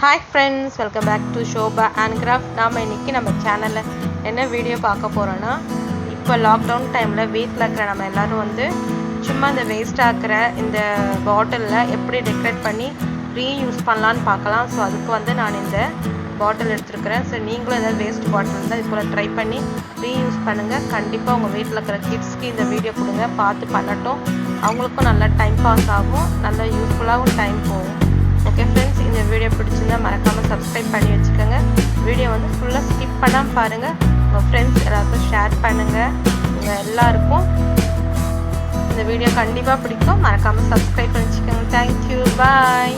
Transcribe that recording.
Hi friends, welcome back to Shoba Handcrafts. நாம இன்னைக்கு நம்ம சேனல்ல என்ன வீடியோ பார்க்க போறோம்னா, இப்போ லாக்டவுன் டைம்ல வீட்ல இருக்கிற நம்ம எல்லாரும் வந்து சும்மா இந்த வேஸ்ட் ஆக்குற இந்த பாட்டில்ல எப்படி டெக்கரேட் பண்ணி ரீயூஸ் பண்ணலாம்னு பார்க்கலாம். ஸோ அதுக்கு வந்து நான் இந்த பாட்டில் எடுத்துருக்கிறேன். ஸோ நீங்களும் ஏதாவது வேஸ்ட் பாட்டில் இருந்தால் இது போல் ட்ரை பண்ணி ரீயூஸ் பண்ணுங்கள். கண்டிப்பாக உங்கள் வீட்டில் இருக்கிற கிட்ஸ்க்கு இந்த வீடியோ கொடுங்க, பார்த்து பண்ணட்டும். அவங்களுக்கும் நல்லா டைம் பாஸ் ஆகும், நல்லா யூஸ்ஃபுல்லாகவும் டைம் போகும். ஓகே ஃப்ரெண்ட்ஸ், இந்த வீடியோ பிடிச்சிருந்தா மறக்காமல் சப்ஸ்கிரைப் பண்ணி வச்சுக்கோங்க. வீடியோ வந்து ஃபுல்லாக ஸ்கிப் பண்ணாமல் பாருங்கள். உங்கள் ஃப்ரெண்ட்ஸ் எல்லாருக்கும் ஷேர் பண்ணுங்கள். உங்கள் எல்லாருக்கும் இந்த வீடியோ கண்டிப்பாக பிடிக்கும். மறக்காமல் சப்ஸ்கிரைப் பண்ணி வச்சுக்கோங்க. தேங்க்யூ, பாய்.